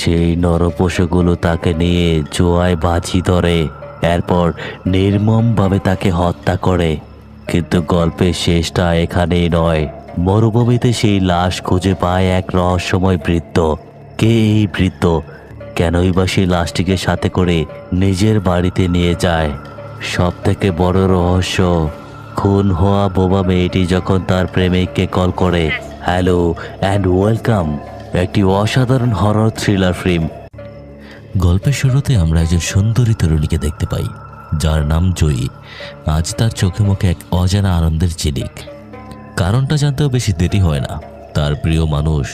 সেই নরপশুগুলো তাকে নিয়ে জোয়ায় বাজি ধরে, এরপর নির্মমভাবে তাকে হত্যা করে। কিন্তু গল্পের শেষটা এখানেই নয়। মরুভূমিতে সেই লাশ খুঁজে পায় এক রহস্যময় বৃদ্ধ। কে এই বৃদ্ধ? কেনই বা সেই লাশটিকে সাথে করে নিজের বাড়িতে নিয়ে যায়? সব থেকে বড় রহস্য, খুন হওয়া বোবা মেয়েটি যখন তার প্রেমিককে কল করে, হ্যালো অ্যান্ড ওয়েলকাম, একটি অসাধারণ হরর থ্রিলার ফিল্ম। গল্পের শুরুতে আমরা একজন সুন্দরী তরুণীকে দেখতে পাই, যার নাম জয়ী। আজ তার চোখে মুখে এক অজানা আনন্দের ঝিলিক। কারণটা জানতেও বেশি দেরি হয় না। তার প্রিয় মানুষ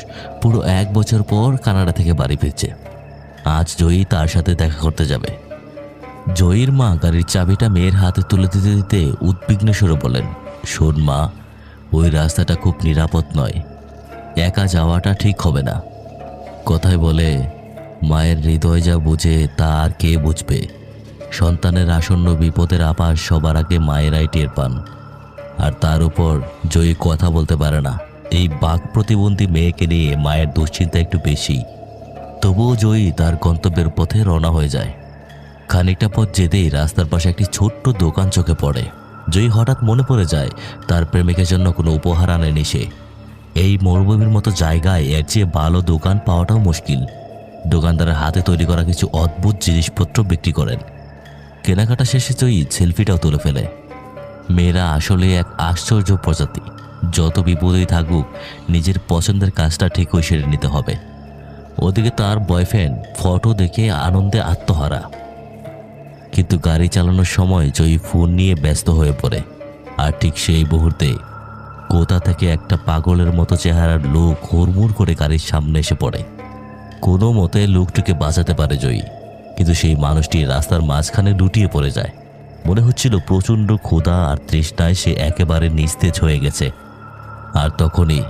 পুরো 1 বছর পর কানাডা থেকে বাড়ি ফিরছে। আজ জয়ী তার সাথে দেখা করতে যাবে। জয়ীর মা গাড়ির চাবিটা মেয়ের হাতে তুলে দিতে দিতে উদ্বিগ্ন সুরে বলেন, শোন মা, ওই রাস্তাটা খুব নিরাপদ নয়, একা যাওয়াটা ঠিক হবে না। কথায় বলে, মায়ের হৃদয় যা বুঝে তা আর কে বুঝবে। সন্তানের আসন্ন বিপদের আভাস সবার আগে মায়েরাই টের পান। আর তার উপর জয়ী কথা বলতে পারে না। এই বাক প্রতিবন্ধী মেয়েকে নিয়ে মায়ের দুশ্চিন্তা একটু বেশি। তবুও জয়ী তার গন্তব্যের পথে রওনা হয়ে যায়। খানিকটা পথ যেতেই রাস্তার পাশে একটি ছোট্ট দোকান চোখে পড়ে। জয়ী হঠাৎ মনে পড়ে যায় তার প্রেমিকের জন্য কোনো উপহার আনেনি সে। এই মরুভূমির মতো জায়গায় এর চেয়ে ভালো দোকান পাওয়াটাও মুশকিল। দোকানদারের হাতে তৈরি করা কিছু অদ্ভুত জিনিসপত্র বিক্রি করেন। কেনাকাটা শেষে জয়ী সেলফিটাও তুলে ফেলে। মেয়েরা আসলে এক আশ্চর্য প্রজাতি। যত বিপদেই থাকুক, নিজের পছন্দের কাজটা ঠিকই সেরে নিতে হবে। ওদিকে তার বয়ফ্রেন্ড ফটো দেখে আনন্দে আত্মহারা। কিন্তু গাড়ি চালানোর সময় জয়ী ফোন নিয়ে ব্যস্ত হয়ে পড়ে। আর ঠিক সেই মুহূর্তে কোথা থেকে একটা পাগলের মতো চেহারার লোক হুড়মুড় করে গাড়ির সামনে এসে পড়ে। কোনো মতে লোকটিকে বাঁচাতে পারে জয়ী, কিন্তু সেই মানুষটি রাস্তার মাঝখানে লুটিয়ে পড়ে যায়। মনে হচ্ছিল প্রচণ্ড ক্ষুধা আর তৃষ্ণায় সে একেবারে নিস্তেজ হয়ে গেছে। আর তখনই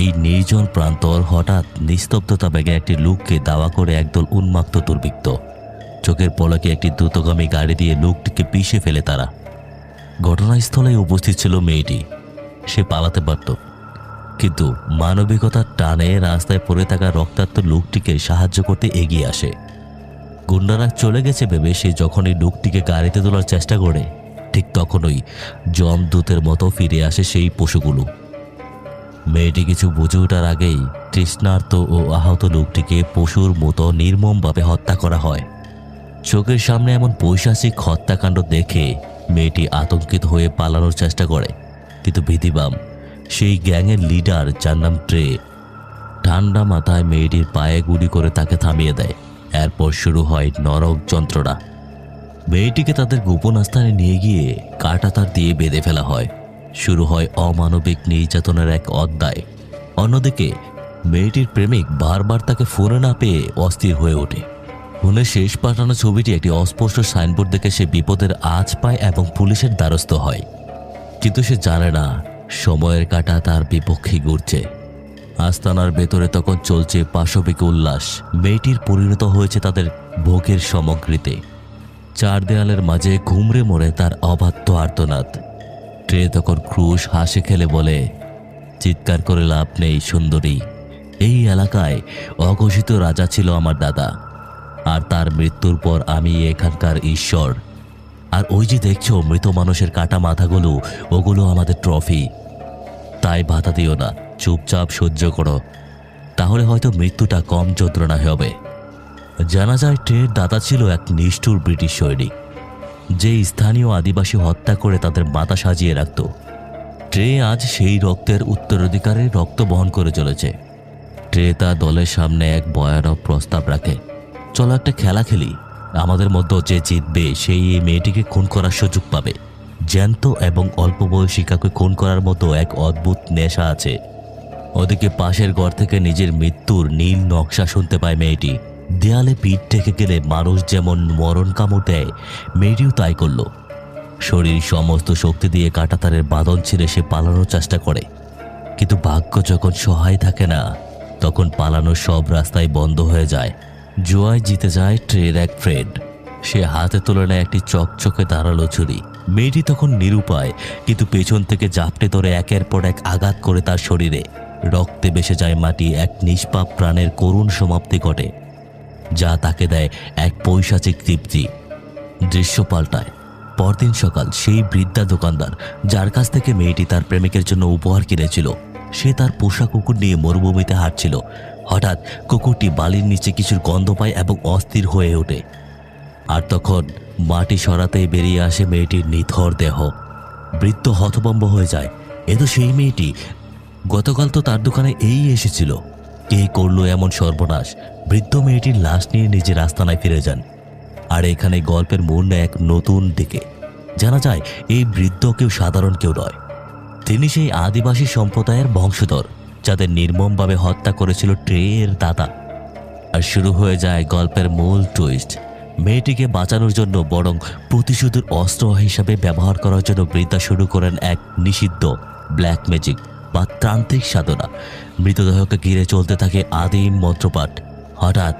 এই নির্জন প্রান্তর হঠাৎ নিস্তব্ধতা বেগে একটি লোককে দাওয়া করে একদল উন্মাত্ত দুর্বৃত্ত। চোখের পলকে একটি দ্রুতগামী গাড়ি দিয়ে লোকটিকে পিষে ফেলে তারা। ঘটনাস্থলে উপস্থিত ছিল মেয়েটি। সে পালাতে পারত, কিন্তু মানবিকতার টানে রাস্তায় পড়ে থাকা রক্তাক্ত লোকটিকে সাহায্য করতে এগিয়ে আসে। গুন্ডারা চলে গেছে ভেবে সে যখনই লোকটিকে গাড়িতে তোলার চেষ্টা করে, ঠিক তখনই যমদূতের মতো ফিরে আসে সেই পশুগুলো। মেয়েটি কিছু বুঝে ওঠার আগেই তৃষ্ণার্ত ও আহত লোকটিকে পশুর মতো নির্মমভাবে হত্যা করা হয়। চোখের সামনে এমন পৈশাচিক হত্যাকাণ্ড দেখে মেয়েটি আতঙ্কিত হয়ে পালানোর চেষ্টা করে, কিন্তু ভীতিবাম সেই গ্যাংয়ের লিডার, যার নাম ট্রে, ঠান্ডা মাথায় মেয়েটির পায়ে গুলি করে তাকে থামিয়ে দেয়। এরপর শুরু হয় নরক যন্ত্রণা। মেয়েটিকে তাদের গোপন স্থানে নিয়ে গিয়ে কাঁটাতার দিয়ে বেঁধে ফেলা হয়। শুরু হয় অমানবিক নির্যাতনের এক অধ্যায়। অন্যদিকে মেয়েটির প্রেমিক বারবার তাকে ফোনে না পেয়ে অস্থির হয়ে ওঠে। ফোনে শেষ পাঠানো ছবিটি একটি অস্পষ্ট সাইনবোর্ড দেখে সে বিপদের আঁচ পায় এবং পুলিশের দ্বারস্থ হয়। কিন্তু সে জানে না সময়ের কাঁটা তার বিপক্ষে ঘুরছে। আস্তানার ভেতরে তখন চলছে পাশবিক উল্লাস। মেয়েটির পরিণত হয়েছে তাদের ভোগের সামগ্রীতে। চার দেয়ালের মাঝে ঘুমড়ে মরে তার অবাধ্য আর্তনাদ। ট্রে তখন ক্রুশ হাসে খেলে বলে, চিৎকার করে লাভ নেই সুন্দরী, এই এলাকায় অঘোষিত রাজা ছিল আমার দাদা, আর তার মৃত্যুর পর আমি এখানকার ঈশ্বর। আর ওই যে দেখছো মৃত মানুষের কাটা মাথাগুলো, ওগুলো আমাদের ট্রফি। তাই বাধা দিও না, চুপচাপ সহ্য করো, তাহলে হয়তো মৃত্যুটা কম যন্ত্রণা হবে। জানা যায় ট্রের দাদা ছিল এক নিষ্ঠুর ব্রিটিশ সৈনিক, যে স্থানীয় আদিবাসী হত্যা করে তাদের মাথা সাজিয়ে রাখত। ট্রে আজ সেই রক্তের উত্তরাধিকারে রক্ত বহন করে চলেছে। ট্রে তার দলের সামনে এক ভয়ানক প্রস্তাব রাখে, চলো একটা খেলা খেলি, আমাদের মধ্যে যে জিতবে সেই এই মেয়েটিকে খুন করার সুযোগ পাবে। জ্যান্ত এবং অল্প বয়সী কাউকে খুন করার মতো এক অদ্ভুত নেশা আছে। ওদিকে পাশের ঘর থেকে নিজের মৃত্যুর নীল নকশা শুনতে পায় মেয়েটি। দেয়ালে পিঠ ঠেকে গেলে মানুষ যেমন মরণ কামড় দেয়, মেয়েটিও তাই করল। শরীর সমস্ত শক্তি দিয়ে কাঁটাতারের বাঁধন ছিঁড়ে সে পালানোর চেষ্টা করে, কিন্তু ভাগ্য যখন সহায় থাকে না, তখন পালানোর সব রাস্তাই বন্ধ হয়ে যায়। জুয়ায় জিতে যায় ট্রের এক ফ্রেন্ড। সে হাতে তুলে নেয় একটি চকচকে ধারালো ছুরি। মেয়েটি তখন নিরুপায়, কিন্তু পেছন থেকে জাপটে ধরে একের পর এক আঘাত করে তার শরীরে। রক্তে ভেসে যায় মাটি, এক নিষ্পাপ প্রাণের করুণ সমাপ্তি ঘটে। যা তাকে দেয় এক পৈশাচিক তৃপ্তি। দৃশ্য পাল্টায়। পরদিন সকাল, সেই বৃদ্ধা দোকানদার যার কাছ থেকে মেয়েটি তার প্রেমিকের জন্য উপহার কিনেছিল, সে তার পোষা কুকুর নিয়ে মরুভূমিতে হাঁটছিল। হঠাৎ কুকুরটি বালির নিচে কিছুর গন্ধ পায় এবং অস্থির হয়ে ওঠে। আর তখন মাটি সরাতেই বেরিয়ে আসে মেয়েটির নিথর দেহ। বৃদ্ধ হতভম্ব হয়ে যায়। এ তো সেই মেয়েটি, গতকাল তো তার দোকানে এই এসেছিল। কে করলো এমন সর্বনাশ? বৃদ্ধ মেয়েটির লাশ নিয়ে নিজের আস্তানায় ফিরে যান। আর এখানে গল্পের মোড় নেয় এক নতুন দিকে। জানা যায় এই বৃদ্ধ কেউ সাধারণ কেউ নয়, তিনি সেই আদিবাসী সম্প্রদায়ের বংশধর যাদের নির্মমভাবে হত্যা করেছিল ট্রের দাদা। আর শুরু হয়ে যায় গল্পের মূল টুইস্ট। মেয়েটিকে বাঁচানোর জন্য বরং প্রতিশোধের অস্ত্র হিসাবে ব্যবহার করার জন্য বৃদ্ধা শুরু করেন এক নিষিদ্ধ ব্ল্যাক ম্যাজিক বা তান্ত্রিক সাধনা। মৃতদেহকে ঘিরে চলতে থাকে আদিম মন্ত্রপাঠ। হঠাৎ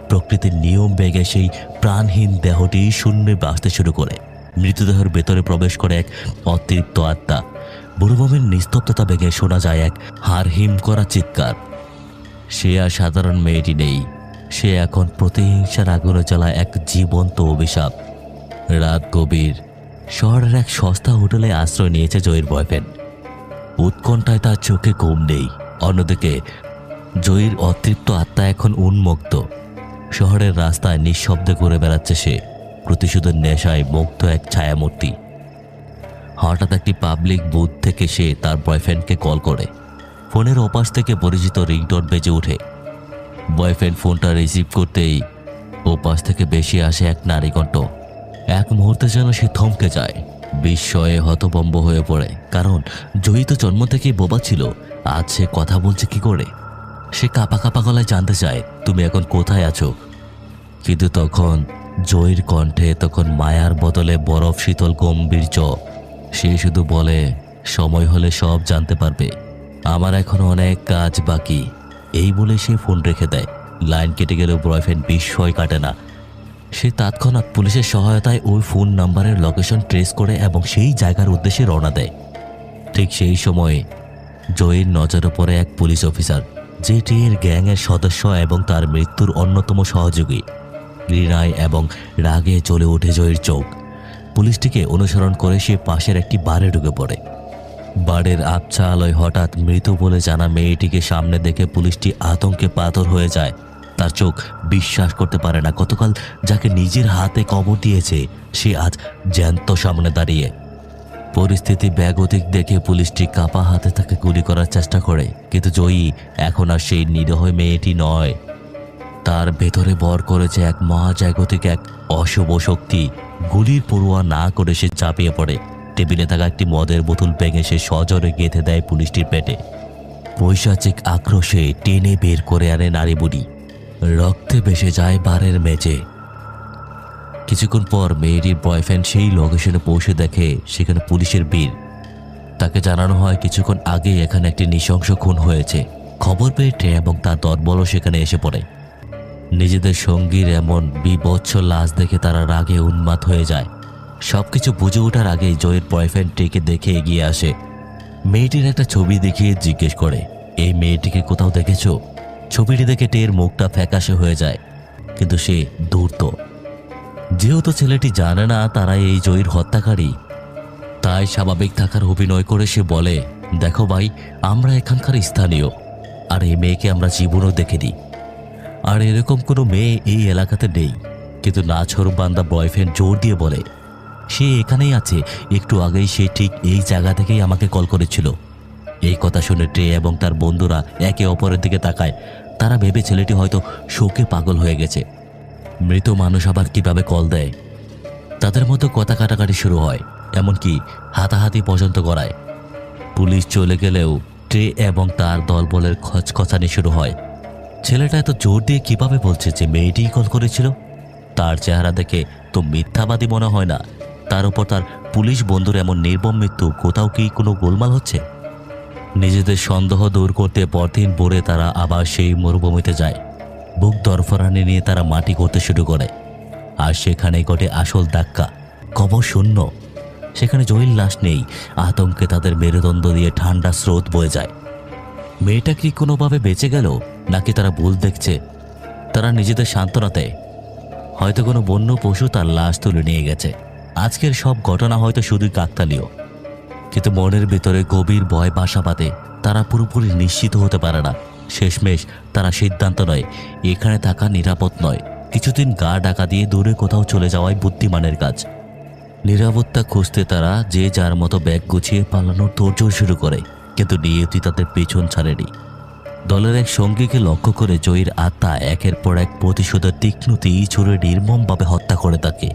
প্রকৃতির নিয়ম ভেঙে সেই প্রাণহীন দেহটি শূন্যে বাঁচতে শুরু করে। মৃতদেহের ভেতরে প্রবেশ করে এক অতৃপ্ত আত্মা। মরুভূমির নিস্তব্ধতা ভেঙে শোনা যায় এক হাড় হিম করা চিৎকার। সে আর সাধারণ মেয়েটি নেই, সে এখন প্রতিহিংসার আগুনে জ্বলা এক জীবন্ত অভিশাপ। রাত গভীর। শহরের এক সস্তা হোটেলে আশ্রয় নিয়েছে জয়ীর বয়ফ্রেন্ড। উৎকণ্ঠায় তার চোখে ঘুম নেই। অন্যদিকে জয়ীর অতৃপ্ত আত্মা এখন উন্মুক্ত। শহরের রাস্তায় নিঃশব্দে ঘুরে বেড়াচ্ছে সে, প্রতিশোধের নেশায় মুগ্ধ এক ছায়ামূর্তি। হঠাৎ একটি পাবলিক বুথ থেকে সে তার বয়ফ্রেন্ডকে কল করে। ফোনের ওপাশ থেকে পরিচিত রিংটোন বেজে ওঠে। বয়ফ্রেন্ড ফোনটা রিসিভ করতেই ওপাশ থেকে বেশি আসে এক নারী কণ্ঠ। এক মুহূর্তে যেন সে থমকে যায়, বিস্ময়ে হতভম্ব হয়ে পড়ে। কারণ জয়ী তো জন্ম থেকেই বোবা ছিল, আজ সে কথা বলছে কি করে? সে কাঁপা কাঁপা গলায় জানতে চায়, তুমি এখন কোথায় আছো? কিন্তু তখন জয়ীর কণ্ঠে তখন মায়ার বদলে বরফ শীতল গম্ভীর্য। সে শুধু বলে, সময় হলে সব জানতে পারবে, আমার এখন অনেক কাজ বাকি। এই বলে সে ফোন রেখে দেয়। লাইন কেটে গেলেও বয়ফ্রেন্ড বিস্ময় কাটে না। সে তৎক্ষণাৎ পুলিশের সহায়তায় ওই ফোন নাম্বারের লোকেশন ট্রেস করে এবং সেই জায়গার উদ্দেশ্যে রওনা দেয়। ঠিক সেই সময়ে জয়ীর নজরে পড়ে এক পুলিশ অফিসার, যেটি এর গ্যাংয়ের সদস্য এবং তার মৃত্যুর অন্যতম সহযোগী। ঘৃণায় এবং রাগে জ্বলে ওঠে জয়ীর চোখ। পুলিশটিকে অনুসরণ করে সে পাশের একটি বারে ঢুকে পড়ে। বারের আবছা আলোয় হঠাৎ মৃত বলে জানা মেয়েটিকে সামনে দেখে পুলিশটি আতঙ্কে পাথর হয়ে যায়। তার চোখ বিশ্বাস করতে পারে না, গতকাল যাকে নিজের হাতে কবর দিয়েছে সে আজ জ্যান্ত সামনে দাঁড়িয়ে। পরিস্থিতি ব্যাগতিক দেখে পুলিশটি কাঁপা হাতে তাকে গুলি করার চেষ্টা করে, কিন্তু জয়ী এখন আর সেই নিরীহ মেয়েটি নয়। তার ভেতরে বর করেছে এক মহাজাগতিক এক অশুভ শক্তি। গুলির পরোয়া না করে সে চাপিয়ে পড়ে। টেবিলে থাকা একটি মদের বোতল ভেঙে সে সজোরে গেঁথে দেয় পুলিশটির পেটে। পৈশাচিক আক্রোশে টেনে বের করে আনে নারী বুড়ি। রক্তে ভেসে যায় বারের মেঝে। কিছুক্ষণ পর মেয়েটির বয়ফ্রেন্ড সেই লোকেশনে পৌঁছে দেখে সেখানে পুলিশের ভিড়। তাকে জানানো হয় কিছুক্ষণ আগে এখানে একটি নৃশংস খুন হয়েছে। খবর পেয়ে ট্রে এবং তার দলবলও সেখানে এসে পড়ে। নিজেদের সঙ্গীর এমন বিভৎস লাশ দেখে তারা রাগে উন্মাদ হয়ে যায়। সবকিছু বুঝে ওঠার আগেই জয়ের বয়ফ্রেন্ড ট্রেকে দেখে এগিয়ে আসে। মেয়েটির একটা ছবি দেখিয়ে জিজ্ঞেস করে, এই মেয়েটিকে কোথাও দেখেছো? ছবিটি দেখে টের মুখটা ফ্যাকাশে হয়ে যায়, কিন্তু সে ধূর্ত। যেহেতু ছেলেটি জানে না তারা এই জয়ীর হত্যাকারী, তাই স্বাভাবিক থাকার অভিনয় করে সে বলে, দেখো ভাই, আমরা এখানকার স্থানীয়, আর এই মেয়েকে আমরা জীবনও দেখিনি, আর এরকম কোনো মেয়ে এই এলাকাতে নেই। কিন্তু নাছোড়বান্দা বয়ফ্রেন্ড জোর দিয়ে বলে, সে এখানেই আছে, একটু আগেই সে ঠিক এই জায়গা থেকেই আমাকে কল করেছিল। এই কথা শুনে ট্রে এবং তার বন্ধুরা একে অপরের দিকে তাকায়। তারা ভেবে ছেলেটি হয়তো শোকে পাগল হয়ে গেছে। মৃত মানুষ আবার কিভাবে কল দেয়? তাদের মধ্যে কথা কাটাকাটি শুরু হয়, এমনকি হাতাহাতি পর্যন্ত করায়। পুলিশ চলে গেলেও ট্রে এবং তার দলবলের খচখচানি শুরু হয়। ছেলেটা এত জোর দিয়ে কিভাবে বলছে যে মেয়েটিই কল করেছিল? তার চেহারা দেখে তো মিথ্যাবাদী মনে হয় না। তার উপর তার পুলিশ বন্ধুর এমন নির্মম মৃত্যু, কোথাও কি কোনো গোলমাল হচ্ছে? নিজেদের সন্দেহ দূর করতে পরদিন ভোরে তারা আবার সেই মরুভূমিতে যায়। বুক দরফরানি নিয়ে তারা মাটি করতে শুরু করে। আর সেখানে ঘটে আসল ধাক্কা। কবর শূন্য। সেখানে জয়ীর লাশ নেই। আতঙ্কে তাদের মেরুদণ্ড দিয়ে ঠান্ডা স্রোত বয়ে যায়। মেয়েটা কি কোনোভাবে বেঁচে গেল, নাকি তারা ভুল দেখছে? তারা নিজেদের সান্ত্বনা দেয়, হয়তো কোনো বন্য পশু তার লাশ তুলে নিয়ে গেছে। আজকের সব ঘটনা হয়তো শুধুই কাকতালীয়, কিন্তু মনের ভেতরে গভীর ভয় বাসা বাঁধে। তারা পুরোপুরি নিশ্চিত হতে পারে না। শেষমেশ তারা সিদ্ধান্ত নয় এখানে থাকা নিরাপদ নয়। কিছুদিন গা ঢাকা দিয়ে দূরে কোথাও চলে যাওয়াই বুদ্ধিমানের কাজ। নিরাপত্তা খুঁজতে তারা যে যার মতো ব্যাগ গুছিয়ে পালানোর তোড়জোড় শুরু করে, কিন্তু নিয়তি তাদের পেছন ছাড়েনি। দলের এক সঙ্গীকে লক্ষ্য করে জয়ীর আত্মা একের পর এক প্রতিশোধের তীক্ষ্ণ তীর ছুড়ে নির্মমভাবে হত্যা করে তাকে।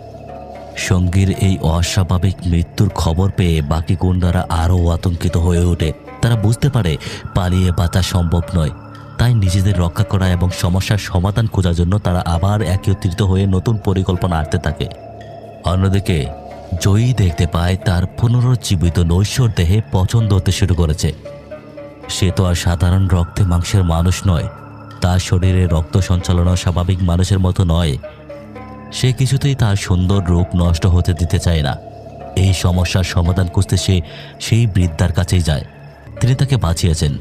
সঙ্গীর এই অস্বাভাবিক মৃত্যুর খবর পেয়ে বাকি গুন্ডারা আরও আতঙ্কিত হয়ে ওঠে। তারা বুঝতে পারে পালিয়ে বাঁচা সম্ভব নয়, তাই নিজেদের রক্ষা করা এবং সমস্যার সমাধান খোঁজার জন্য তারা আবার একত্রিত হয়ে নতুন পরিকল্পনা আনতে থাকে। অন্যদিকে জয়ী দেখতে পায় তার পুনরুজ্জীবিত নৈশ্বর দেহে পছন্দ হতে শুরু করেছে। সে তো আর সাধারণ রক্তে মাংসের মানুষ নয়, তার শরীরে রক্ত সঞ্চালনও স্বাভাবিক মানুষের মতো নয়। সে কিছুতেই তার সুন্দর রূপ নষ্ট হতে দিতে চায় না। এই সমস্যার সমাধান খুঁজতে সে সেই বৃদ্ধার কাছেই যায়। তিনি তাকে বাঁচিয়েছেন।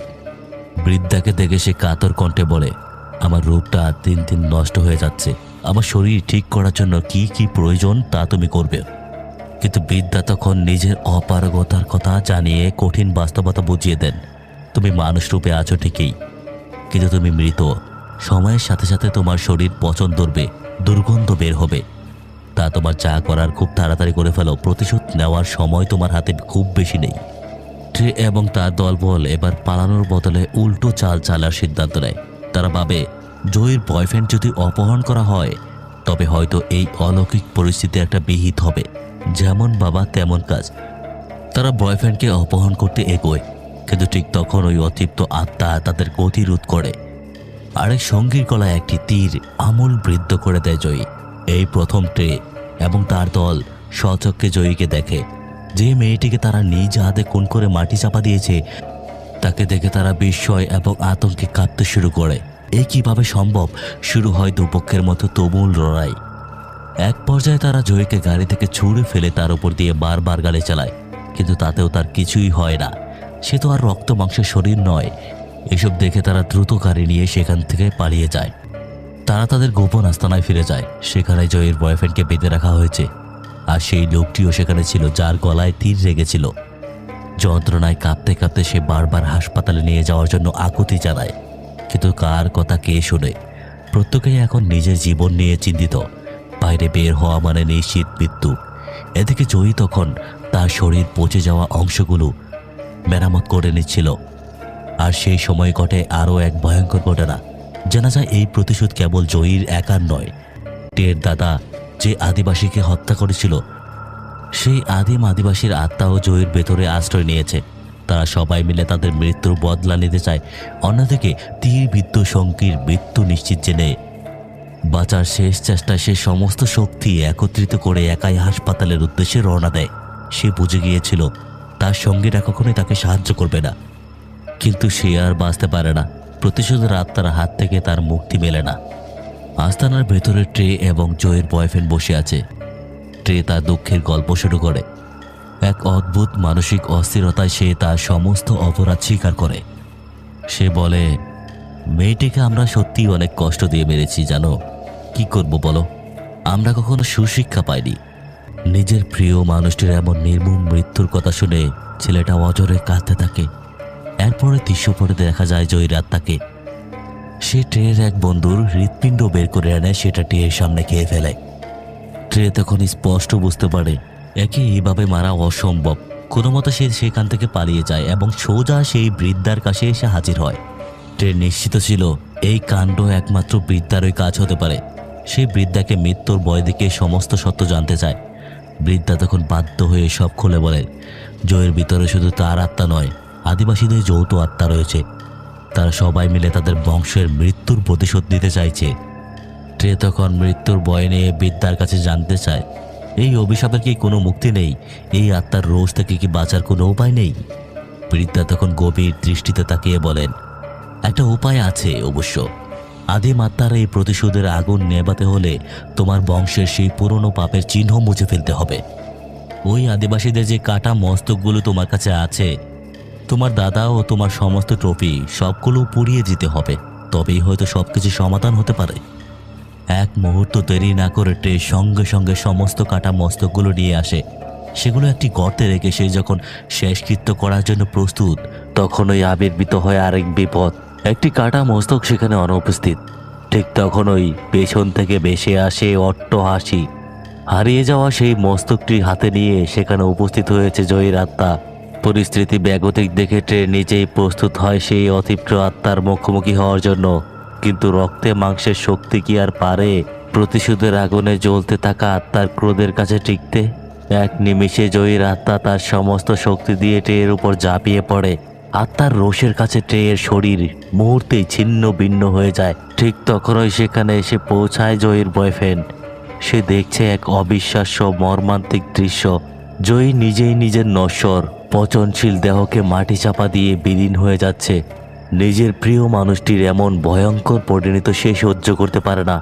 বৃদ্ধাকে দেখে সে কাতর কণ্ঠে বলে, আমার রূপটা দিন দিন নষ্ট হয়ে যাচ্ছে, আমার শরীর ঠিক করার জন্য কি কি প্রয়োজন তা তুমি করবে। কিন্তু বৃদ্ধা তখন নিজের অপারগতার কথা জানিয়ে কঠিন বাস্তবতা বুঝিয়ে দেন, তুমি মানুষ রূপে আছো ঠিকই, কিন্তু তুমি মৃত। সময়ের সাথে সাথে তোমার শরীর পচন ধরবে, দুর্গন্ধ বের হবে। তা তোমার যা করার খুব তাড়াতাড়ি করে ফেলো, প্রতিশোধ নেওয়ার সময় তোমার হাতে খুব বেশি নেই। ট্রে এবং তার দলবল এবার পালানোর বদলে উল্টো চাল চালার সিদ্ধান্ত নেয়। তারা ভাবে জয়ীর বয়ফ্রেন্ড যদি অপহরণ করা হয় তবে হয়তো এই অলৌকিক পরিস্থিতি একটা বিহিত হবে। যেমন বাবা তেমন কাজ। তারা বয়ফ্রেন্ডকে অপহরণ করতে এগোয়, কিন্তু ঠিক তখন ওই অতৃপ্ত আত্মা তাদের গতিরোধ করে। আরেক সঙ্গীর গলায় একটি তীর আমূল বৃদ্ধ করে দেয় জয়ী। এই প্রথম ট্রে এবং তার দল স্বচক্ষে জয়ীকে দেখে। যে মেয়েটিকে তারা নিজ হাতে খুন করে মাটি চাপা দিয়েছে তাকে দেখে তারা বিস্ময় এবং আতঙ্কে কাঁপতে শুরু করে। এই কিভাবে সম্ভব? শুরু হয় দুপক্ষের মতো তুমুল লড়াই। এক পর্যায়ে তারা জয়ীকে গাড়ি থেকে ছুঁড়ে ফেলে তার উপর দিয়ে বারবার গাড়ি চালায়, কিন্তু তাতেও তার কিছুই হয় না। সে তো আর রক্ত মাংসের শরীর নয়। এসব দেখে তারা দ্রুত গাড়ি নিয়ে সেখান থেকে পালিয়ে যায়। তারা তাদের গোপন আস্তানায় ফিরে যায়। সেখানে জয়ীর বয়ফ্রেন্ডকে বেঁধে রাখা হয়েছে, আর সেই লোকটিও সেখানে ছিল যার গলায় তীর লেগেছিল। যন্ত্রণায় কাঁপতে কাঁপতে সে বারবার হাসপাতালে নিয়ে যাওয়ার জন্য আকুতি জানায়, কিন্তু কার কথা কে শোনে? প্রত্যেকেই এখন নিজের জীবন নিয়ে চিন্তিত। বাইরে বের হওয়া মানে নিশ্চিত মৃত্যু। এদিকে জয়ী তখন তার শরীর পচে যাওয়া অংশগুলো মেরামত করে নিচ্ছিল। আর সেই সময় ঘটে আরও এক ভয়ঙ্কর ঘটনা। জানা যায় এই প্রতিশোধ কেবল জয়ীর একার নয়। টের দাদা যে আদিবাসীকে হত্যা করেছিল সেই আদিম আদিবাসীর আত্মাও জয়ীর ভেতরে আশ্রয় নিয়েছে। তারা সবাই মিলে তাদের মৃত্যুর বদলা নিতে চায়। অন্যদিকে তীরবিদ্ধ সঙ্গীর মৃত্যু নিশ্চিত জেনে বাঁচার শেষ চেষ্টায় সে সমস্ত শক্তি একত্রিত করে একাই হাসপাতালের উদ্দেশ্যে রওনা দেয়। সে বুঝে গিয়েছিল তার সঙ্গীরা কখনোই তাকে সাহায্য করবে না, কিন্তু সে আর বাঁচতে পারে না। প্রতিশোধের আত্মার হাত থেকে তার মুক্তি মেলে না। আস্তানার ভেতরে ট্রে এবং জয়ের বয়ফ্রেন্ড বসে আছে। ট্রে তার দুঃখের গল্প শুরু করে। এক অদ্ভুত মানসিক অস্থিরতায় সে তার সমস্ত অপরাধ স্বীকার করে। সে বলে, মেয়েটিকে আমরা সত্যিই অনেক কষ্ট দিয়ে মেরেছি, জানো? কি করব বলো? আমরা কখনো সুশিক্ষা পাইনি। নিজের প্রিয় মানুষটির এমন নির্মম মৃত্যুর কথা শুনে ছেলেটা অজরে কাঁদতে থাকে। এরপরে দৃশ্য পরে দেখা যায় জয়ীর আত্মাকে। সে ট্রের এক বন্ধুর হৃৎপিণ্ড বের করে এনে সেটা ট্রের সামনে খেয়ে ফেলে। ট্রে তখন স্পষ্ট বুঝতে পারে একে এইভাবে মারা অসম্ভব। কোনো মতো সে সেখান থেকে পালিয়ে যায় এবং সোজা সেই বৃদ্ধার কাছে এসে হাজির হয়। ট্রে নিশ্চিত ছিল এই কাণ্ড একমাত্র বৃদ্ধারই কাজ হতে পারে। সেই বৃদ্ধাকে মৃত্যুর ভয় দেখে সমস্ত সত্য জানতে চায়। বৃদ্ধা তখন বাধ্য হয়ে সব খুলে বলেন, জয়ের ভিতরে শুধু তার আত্মা নয়, আদিবাসীদের যৌথ আত্মা রয়েছে। তারা সবাই মিলে তাদের বংশের মৃত্যুর প্রতিশোধ নিতে চাইছে। ট্রে তখন মৃত্যুর ভয় নিয়ে বৃদ্ধার কাছে জানতে চায়, এই অভিশাপের কি কোনো মুক্তি নেই? এই আত্মার রোজ থেকে কি বাঁচার কোনো উপায় নেই? বৃদ্ধা তখন গভীর দৃষ্টিতে তাকিয়ে বলেন, একটা উপায় আছে অবশ্য। আদিম আত্মার এই প্রতিশোধের আগুন নেভাতে হলে তোমার বংশের সেই পুরনো পাপের চিহ্ন মুছে ফেলতে হবে। ওই আদিবাসীদের যে কাটা মস্তকগুলো তোমার কাছে আছে, তোমার দাদা ও তোমার সমস্ত ট্রফি সবগুলো পুড়িয়ে দিতে হবে। তবেই হয়তো সবকিছু সমাধান হতে পারে। এক মুহূর্ত দেরি না করে ট্রে সঙ্গে সঙ্গে সমস্ত কাটা মস্তকগুলো নিয়ে আসে। সেগুলো একটি গর্তে রেখে সে যখন শেষকৃত্য করার জন্য প্রস্তুত, তখন ওই আবির্ভূত হয় আরেক বিপদ। একটি কাটা মস্তক সেখানে অনুপস্থিত। ঠিক তখনই পেছন থেকে ভেসে আসে অট্ট হাসি। হারিয়ে যাওয়া সেই মস্তকটি হাতে নিয়ে সেখানে উপস্থিত হয়েছে জয়ীর আত্মা। পরিস্থিতি ব্যাগতিক দেখে ট্রে নিজেই প্রস্তুত হয় সেই অতীপ্র আত্মার মুখোমুখি হওয়ার জন্য। কিন্তু রক্তে মাংসের শক্তি কি আর পারে প্রতিশোধের আগুনে জ্বলতে থাকা আত্মার ক্রোধের কাছে টিকতে? এক নিমিষে জয়ীর আত্মা তার সমস্ত শক্তি দিয়ে ট্রেয়ের উপর ঝাঁপিয়ে পড়ে। আত্মার রোষের কাছে ট্রেয়ের শরীর মুহূর্তেই ছিন্ন ভিন্ন হয়ে যায়। ঠিক তখনই সেখানে এসে পৌঁছায় জয়ীর বয়ফ্রেন্ড। সে দেখছে এক অবিশ্বাস্য মর্মান্তিক দৃশ্য। জয়ী নিজেই নিজের নশ্বর পচনশীল দেহকে মাটি চাপা দিয়ে বিলীন হয়ে যাচ্ছে। নিজের প্রিয় মানুষটির এমন ভয়ঙ্কর পরিণতি সে সহ্য করতে পারে না।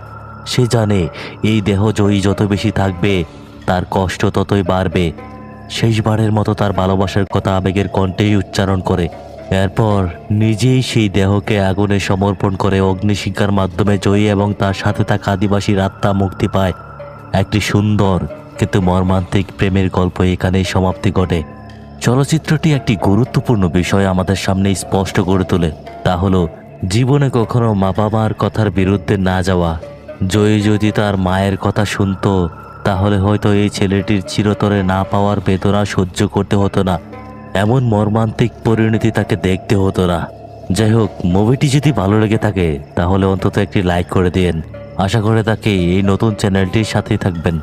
সে জানে এই দেহ জয়ী যত বেশি থাকবে তার কষ্ট ততই বাড়বে। শেষবারের মতো তার ভালোবাসার কথা আবেগের কণ্ঠেই উচ্চারণ করে। এরপর নিজেই সেই দেহকে আগুনে সমর্পণ করে অগ্নিশিখার মাধ্যমে জয়ী এবং তার সাথে থাকা আদিবাসীর আত্মা মুক্তি পায়। একটি সুন্দর কিন্তু মর্মান্তিক প্রেমের গল্প এখানেই সমাপ্তি ঘটে। চলচ্চিত্রটি একটি গুরুত্বপূর্ণ বিষয় আমাদের সামনে স্পষ্ট করে তোলে, তা হলো জীবনে কখনো মা বাবার কথার বিরুদ্ধে না যাওয়া। জয়ী যদি তার মায়ের কথা শুনতো তাহলে হয়তো এই ছেলেটির চিরতরে না পাওয়ার বেদনা সহ্য করতে হতো না, এমন মর্মান্তিক পরিণতি তাকে দেখতে হতো না। যাই হোক, মুভিটি যদি ভালো লেগে থাকে তাহলে অন্তত একটি লাইক করে দিন। আশা করে তাকে এই নতুন চ্যানেলটির সাথেই থাকবেন।